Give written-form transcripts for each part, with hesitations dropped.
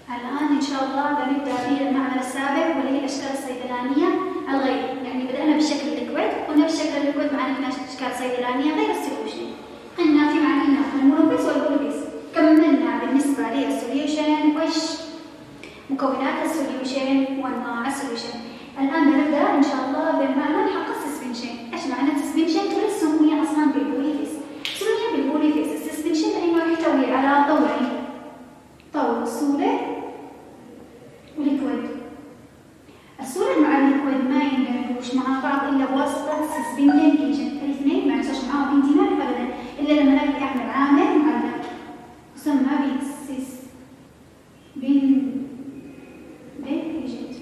الآن إن شاء الله بنبدأ في المعمل السابع واللي هي الأشكال الصيدلانية الغير، يعني بدأنا بالشكل الليكويد، قلنا بالشكل الليكويد معنا هنا أشكال صيدلانية غير السوليوشن، قلنا في معنا هنا المونوبيس والبوليبيس، كملنا بالنسبة للسوليوشن وش مكونات السوليوشن وأنواع السوليوشن. الآن بنبدأ إن شاء الله بالمعمل حق السسبنشن. إيش معنى السسبنشن؟ ترى سمية أصلاً بالبوليبيس، سمية بالبوليبيس السسبنشن لأنه يحتوي على طورين، طور سوليد وليكويد. السوليد مع الليكويد ما يندمجوش مع بعض إلا بواسطة سسبندنج ايجنت، الاثنين ما يحصلش معاهم اندماج أبداً إلا لما نلاقي أعمل عامل معلق يسمى بالسسبندنج ايجنت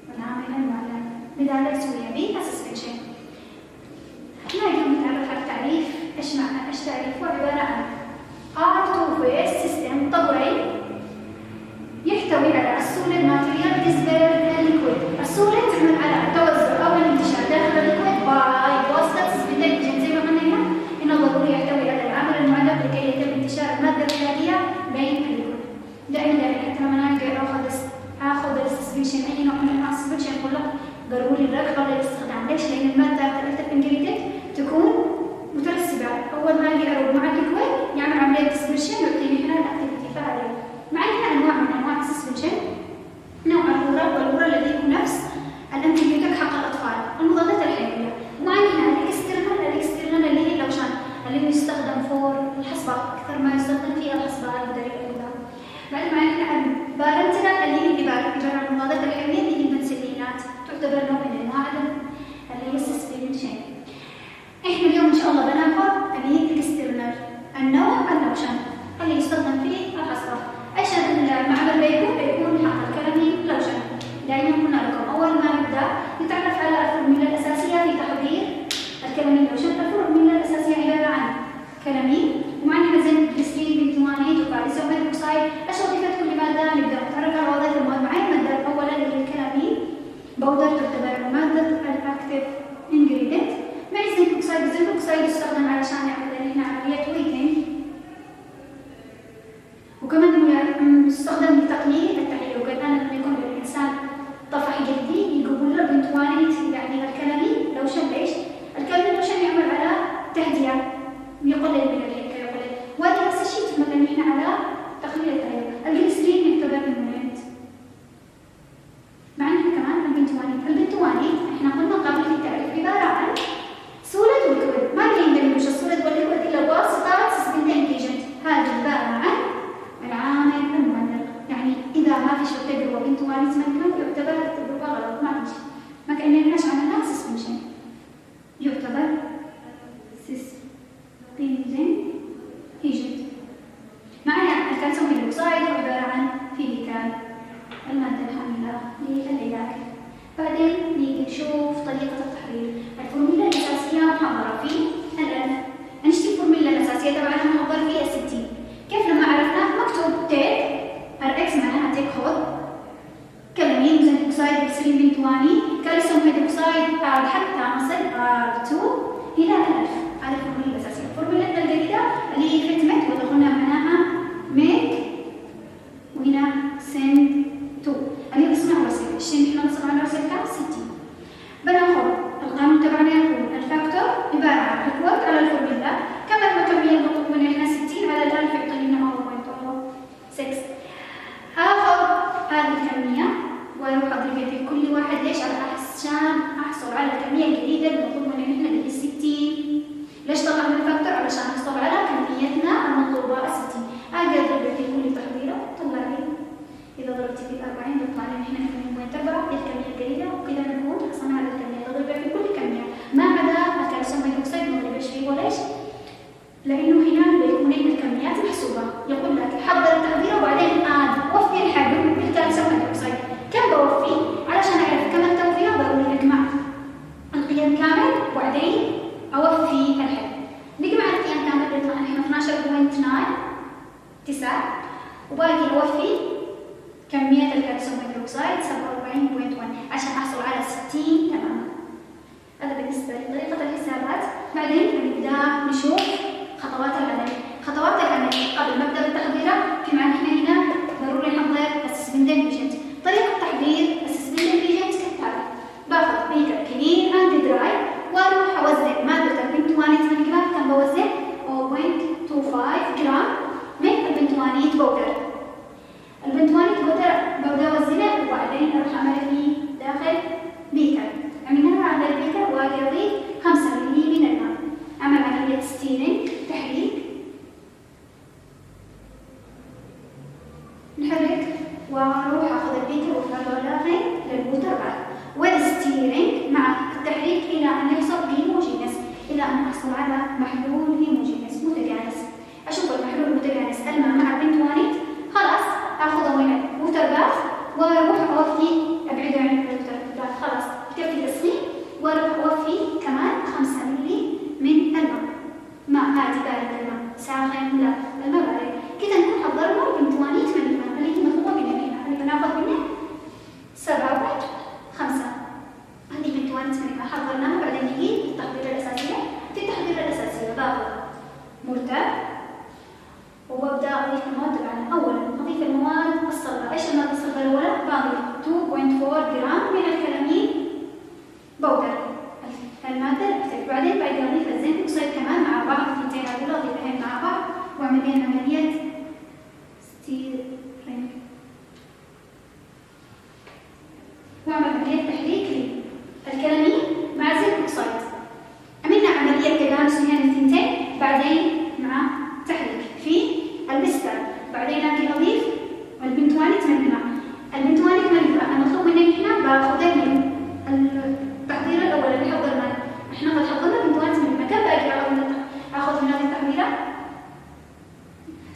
والعامل المعلق لذلك سمي بالسسبنشن. هنا اليوم نتعرف على التعريف. إيش معنى؟ إيش تعريفه؟ عبارة عن R2 phase system طوري يحتوي على السوليد ماتريال بالنسبة للليكويد. السوليد تعمل على التوزع أو الانتشار داخل الليكويد بواسطة سسبندنج ايجنت، زي ما قلنا هنا إنه ضروري يحتوي على العامل المعلق لكي يتم انتشار المادة الغذائية بين الليكويد. دائما حتى لما أجي آخذ السسبنشن أي نوع من أنواع السسبنشن أقول لك ضروري الرغبة للاستخدام. ليش؟ لأن المادة الأكتف انجريدينت تكون مترسبة، أول ما أجي أروح مع الليكويد يعمل عملية سسبنشن ويعطيني هنا الأكتيفيتي فعالية. معنا أنواع من أنواع السسبنشن، نوع الأورال والأورال الذي هو نفس الأنتيبيوتيك حق الأطفال، المضادات الحيوية. ومعنا الإكسترنال اللي هي اللوشان اللي يستخدم فور الحصبة أكثر ما يستخدم فيها الحصبة الادارية. بعد معنا البارنترال اللي هي إبارة المضادات الحيوية اللي هي البنسلينات، تعتبر نوع من أنواع اللي هي السسبنشن. إحنا اليوم إن شاء الله بناخذ اللي هي الإكسترنال، النوع اللوشان اللي يستخدم فيه الحصبة. ايش المعمل بيكون حق الكلامين لوشن. دائما قلنا لكم اول ما نبدا نتعرف على الفورمولا الاساسيه في تحضير الكلامين لوشن. الفورمولا الاساسيه عباره عن كلامين ومعنا زنك جليسرين بنتوانيت وكالسيوم هيدروكسيد. ايش وظيفه كل ماده؟ نبدا نتعرف على وظائف المواد. معنا الماده الاولى اللي هي الكلامين بودر، تعتبر ماده الاكتيف انجريدينت مع الزنك اوكسيد. الزنك اوكسيد يستخدم علشان نعمل هنا عمليه ويتنج، وكمان يستخدم لتقنية التحليل. وكان لما يكون الإنسان طفح جلدي يقول له بنتوانيت يعني الكلامين لوشن. ليش؟ الكلامين لوشن يعمل على تهدئة يقلل من الحكة يقلل، وهذا نفس الشيء تمثل نحن على تقليل التهيؤ. الجليسرين يعتبر منويت. معنا كمان البنتوانيت احنا قلنا قبل في التعريف عبارة عن سوليد وليكويد، ما يندمجوش السوليد والليكويد إلا بواسطة سسبندنج ايجنت. هذه عبارة عن العامل المعلق، يعني إذا ما في شو تجربة بنتوانيت مكان يعتبر التجربة غلط، ما كأنناش عملنا سسبنشن، يعتبر سسبندنج ايجنت. معنا الكالسيوم هيدروكسيد عبارة عن فيليكال، المادة الحاملة للعلاج. بعدين نيجي نشوف طريقة التحضير. الفورمولا الأساسية محضرة في الآن. نشتي الفورمولا الأساسية تبعنا محضر فيها 60. كيف لما عرفناه؟ مكتوب تيك RX معناها تيك خذ، كلامين زنك اوكسيد جليسرين بنتواني، كالسيوم هيدروكسيد حتى نصل R2 إلى 1000. هذه الفورمولا الأساسية. الفورمولا الجديدة اللي هي ختمت وقلنا معناها ميك وهنا سند تو اللي اسمها رسيل. الشيء نحن نصل على رسيل كام؟ 60. بناخذ القانون تبعنا يكون الفاكتور عبارة عن الكود على الفورمولا كما الكمية المطلوب منها هنا 60 على 1000 يعطيني لنا 0.6. آخذ هذه الكمية واروح اضربها في كل واحد. ليش؟ عشان احصل على الكمية الجديدة المطلوب منها هنا اللي هي 60. ليش طلعنا الفاكتور؟ علشان نحصل على كميتنا المطلوبة 60. اجي اضربها في كل تحضيرة طلع لي، إذا ضربت في 40 بيطلع لي هنا 2.4 هي الكمية الجديدة، وكذا نكون حصلنا على الكمية. اضربها في كل كمية ما عدا الكالسيوم هيدروكسيد ما اضربش فيه. وليش؟ لأنه هنا بيكون الكميات محسوبة. يقول لك حضر التحضير وبعدين وفي الحجم بالكالسيوم هيدروكسيد. كم بوفي؟ علشان أعرف كم التوفير ضروري نجمع القيم كامل وبعدين أوفي الحجم. نجمع القيم كامل بيطلع نحن 12.9 وباقي أوفي كمية الكالسيوم هيدروكسيد 47.1 عشان أحصل على 60 تماما. هذا بالنسبة لطريقة الحسابات. بعدين نبدأ نشوف خطوات العمل. خطوات العمل قبل ما نبدأ بالتحضير في معنا هنا ضروري نحضر واروح اخذ البيكر والفلورين للووتر باث، والستيرنج مع التحريك الى ان يحصل هيموجينس، الى ان احصل على محلول هيموجينس متجانس. اشوف المحلول المتجانس الماء مع البنتوانيت، خلاص اخذه من الووتر باث واروح اوفي، ابعده عن الووتر باث، خلاص كتبت تصميم واروح اوفي كمان 5 ملي من الماء. ماء عادي بارد، الماء ساخن لا، الماء بارد. كده نكون حضرنا البنتوانيت من الماء اللي هي مطلوبه مننا، اللي بناخذ منه 7.5. هذه البنتوانيت من الماء حضرناها. بعدين نجي التحضير الاساسيه. في التحضير الاساسيه باخذ مرتب وببدا اضيف المواد العامه. اولا اضيف المواد الصلبه. ايش المواد الصلبه الاولى؟ بضيف 2.4 جرام من الكلامين بودر، الماده الاكتف. بعدين اضيف الزنك اوكسيد كمان مع بعض، الثنتين هذول اضيفهم مع بعض واعمل بين عمليه ستيرنج، واعمل عمليه تحريك للكلامين مع الزنك اوكسيد. عملنا عمليه تجانس بين الثنتين، بعدين مع تحريك في البستر. بعدين اجي اضيف البنتوانيت من الماء. البنتوانيت من الماء انا مطلوب مني هنا باخذه من التحضير الاول اللي حضرناه. احنا قد حضرنا بنتوانيت من الماء، كم باقي اخذ من هذه التحضيره؟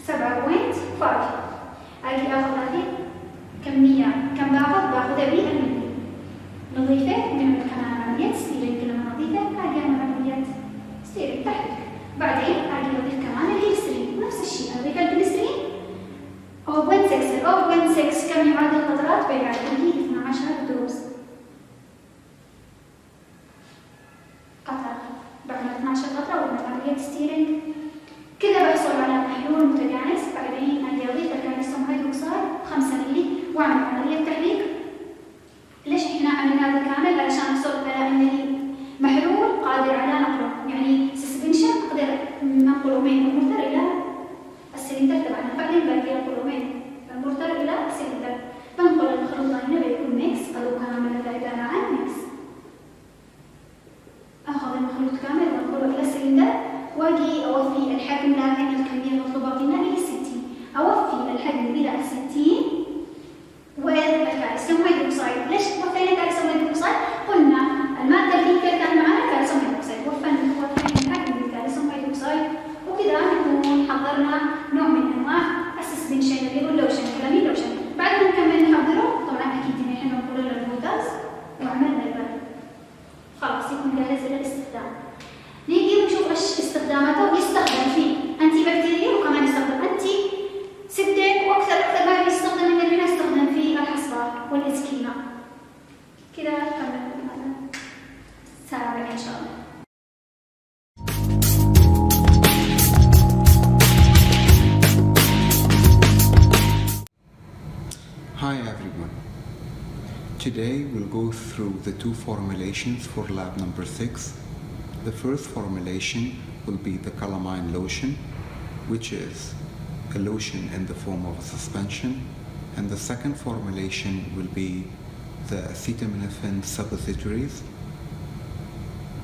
7.5. اجي اخذ هذه كميه، كم باخذها بالملي، نضيفه من كمان عمليه ستيرنج. لما نضيفه اجي اعمل عمليه ستيرنج تحريك. بعدين اجي اضيف كمان الجليسرين، نفس الشيء اضيف الجليسرين 0.6 كم يعادل قطرات بيعادل 12 دروس قطرة. بعد 12 قطرة وبعمل عملية ستيرنج. كذا بحصل على محلول متجانس. بعدين اجي اضيف الكالسيوم هيدروكسيد 5 ملي واعمل عملية تحريك. ليش احنا عملنا هذا كامل؟ علشان نوصل الى انني محلول قادر على نقله، يعني سسبنشن اقدر ننقله من المرتر الى السلندر تبعنا. بعدين باقي ننقله من المرتر الى السلندر. بنقل المخلوط هنا بيكون ميكس، او كامل هذا عباره عن ميكس. اخذ المخلوط كامل بنقله الى السلندر واجي اوفي الحجم، لكن الكميه المطلوبه منا هي 60. اوفي الحجم الى 60 والكالسيوم هيدروكسيد. ليش وفينا الكالسيوم هيدروكسيد؟ قلنا الماده اللي كان معنا كالسيوم هيدروكسيد، وفينا الحجم بالكالسيوم هيدروكسيد. وكذا نكون حضرنا نوع من انواع السسبنشن اللي هو اللوشن، كلامين لوشن. بعد ما نكمل نحضره طبعا اكيد نحن نقول له البوتاز وعملنا البرد، خلاص يكون جاهز للاستخدام. نيجي ونشوف ايش استخداماته. يستخدم في انتي بكتيريا، وكمان يستخدم انتي سبتيك، واكثر ما يستخدم ان احنا نستخدم في الحصبات والاسكيما. كذا كملنا هذا السابع ان شاء الله. Hi everyone. Today we'll go through the two formulations for lab number 6. The first formulation will be the calamine lotion, which is a lotion in the form of a suspension, and the second formulation will be the acetaminophen suppositories.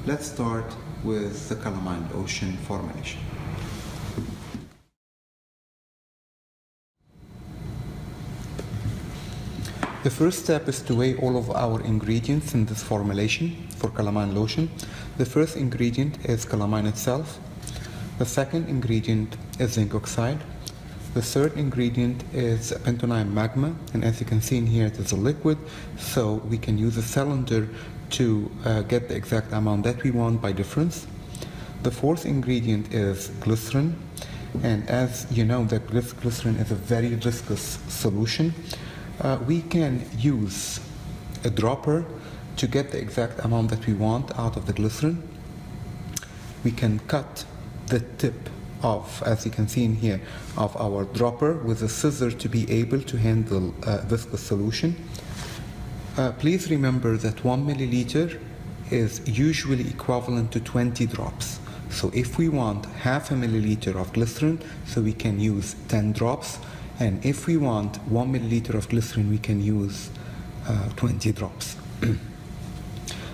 Let's start with the calamine lotion formulation. The first step is to weigh all of our ingredients in this formulation for calamine lotion. The first ingredient is calamine itself. The second ingredient is zinc oxide. The third ingredient is bentonite magma, and as you can see in here, it is a liquid, so we can use a cylinder to get the exact amount that we want by difference. The fourth ingredient is glycerin, and as you know that glycerin is a very viscous solution. We can use a dropper to get the exact amount that we want out of the glycerin. We can cut the tip of, as you can see in here, of our dropper with a scissor to be able to handle viscous solution. Please remember that 1 milliliter is usually equivalent to 20 drops. So if we want half a milliliter of glycerin, so we can use 10 drops. And if we want 1 milliliter of glycerin, we can use 20 drops.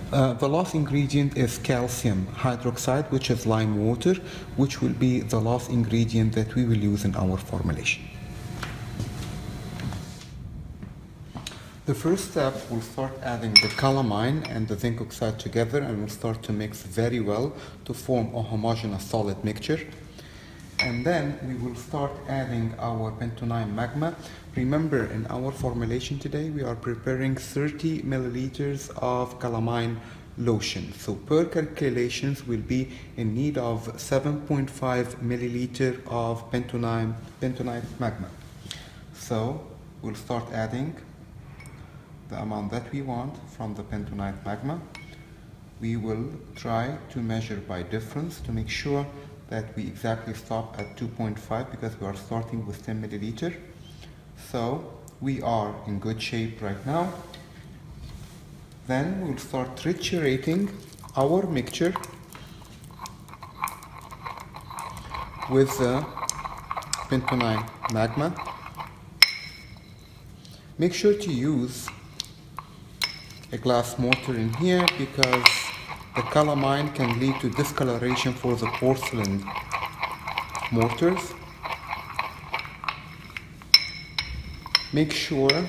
The last ingredient is calcium hydroxide, which is lime water, which will be the last ingredient that we will use in our formulation. The first step, we'll start adding the calamine and the zinc oxide together, and we'll start to mix very well to form a homogeneous solid mixture. And then we will start adding our bentonite magma. Remember, in our formulation today, we are preparing 30 milliliters of calamine lotion. So per calculations, we'll be in need of 7.5 milliliter of bentonite magma. So we'll start adding the amount that we want from the bentonite magma. We will try to measure by difference to make sure that we exactly stop at 2.5 because we are starting with 10 milliliter. So we are in good shape right now. Then we'll start triturating our mixture with the bentonite magma. Make sure to use a glass mortar in here because the calamine can lead to discoloration for the porcelain mortars. Make sure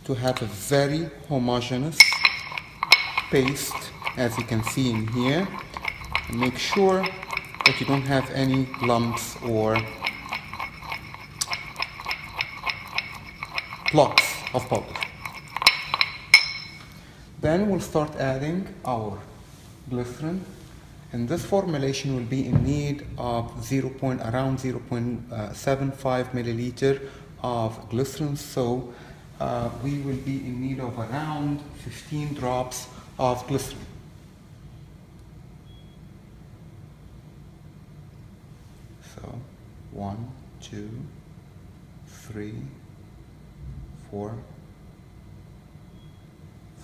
to have a very homogeneous paste, as you can see in here, and make sure that you don't have any lumps or blocks of powder. Then we'll start adding our glycerin, and this formulation will be in need of around 0.75 milliliter of glycerin, so we will be in need of around 15 drops of glycerin. So 1, 2, 3, 4,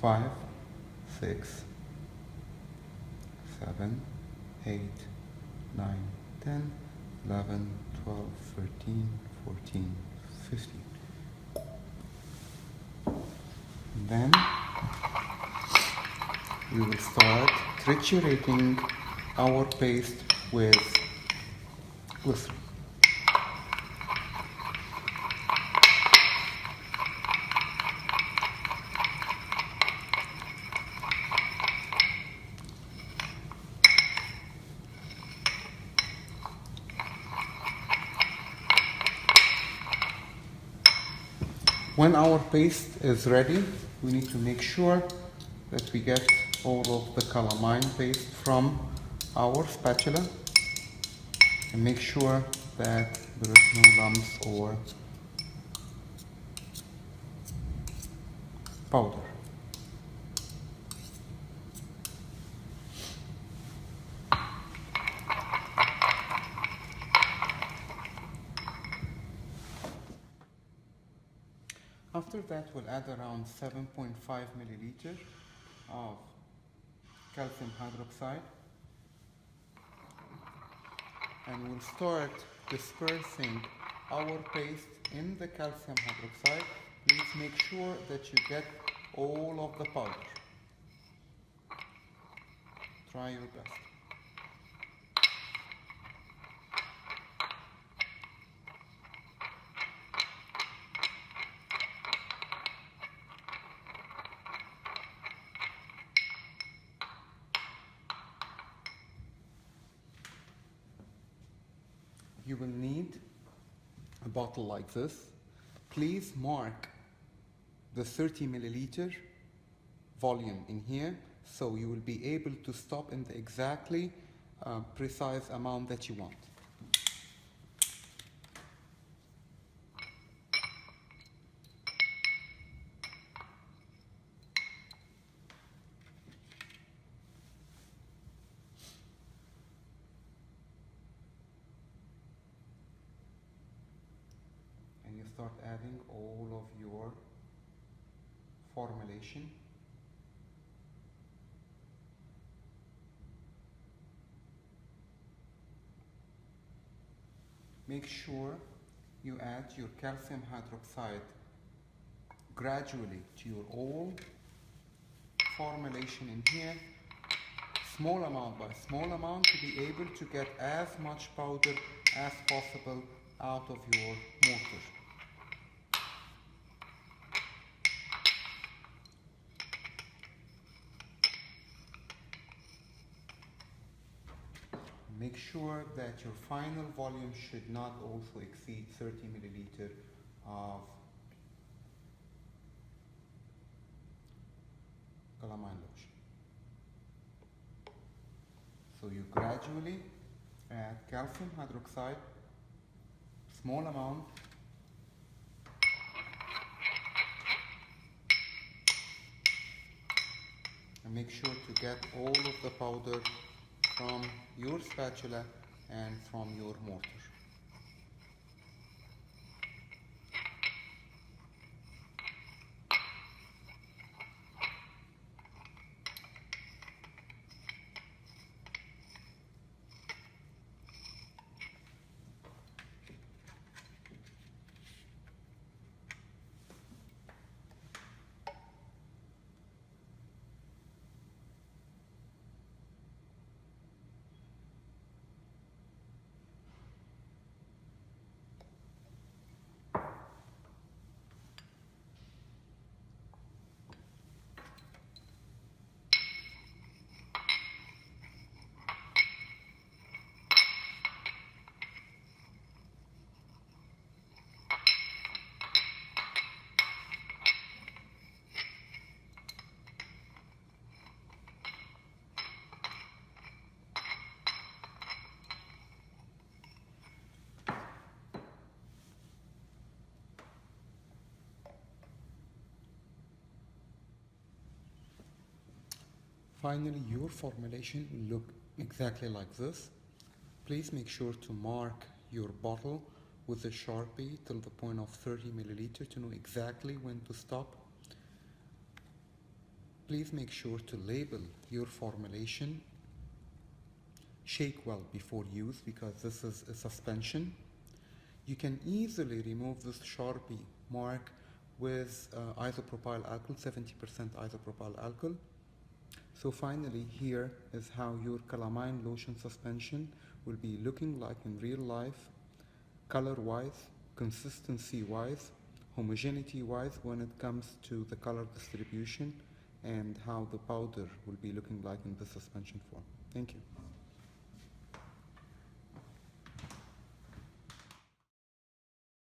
5, 6, 7, 8, 9, 10, 11, 12, 13, 14, 15. And then we will start triturating our paste with glycerin. When our paste is ready, we need to make sure that we get all of the calamine paste from our spatula and make sure that there is no lumps or powder. After that, we'll add around 7.5 milliliter of calcium hydroxide, and we'll start dispersing our paste in the calcium hydroxide. Please make sure that you get all of the powder. Try your best. You will need a bottle like this. Please mark the 30 milliliter volume in here so you will be able to stop in the exactly precise amount that you want. Start adding all of your formulation. Make sure you add your calcium hydroxide gradually to your all formulation in here, small amount by small amount, to be able to get as much powder as possible out of your mortar. sure that your final volume should not also exceed 30 milliliter of calamine lotion. So you gradually add calcium hydroxide, small amount, and make sure to get all of the powder from your spatula and from your mortar. Finally, your formulation will look exactly like this. Please make sure to mark your bottle with a Sharpie till the point of 30 milliliter to know exactly when to stop. Please make sure to label your formulation. Shake well before use because this is a suspension. You can easily remove this Sharpie mark with isopropyl alcohol, 70% isopropyl alcohol. So finally, here is how your calamine lotion suspension will be looking like in real life, color-wise, consistency-wise, homogeneity-wise when it comes to the color distribution, and how the powder will be looking like in the suspension form. Thank you.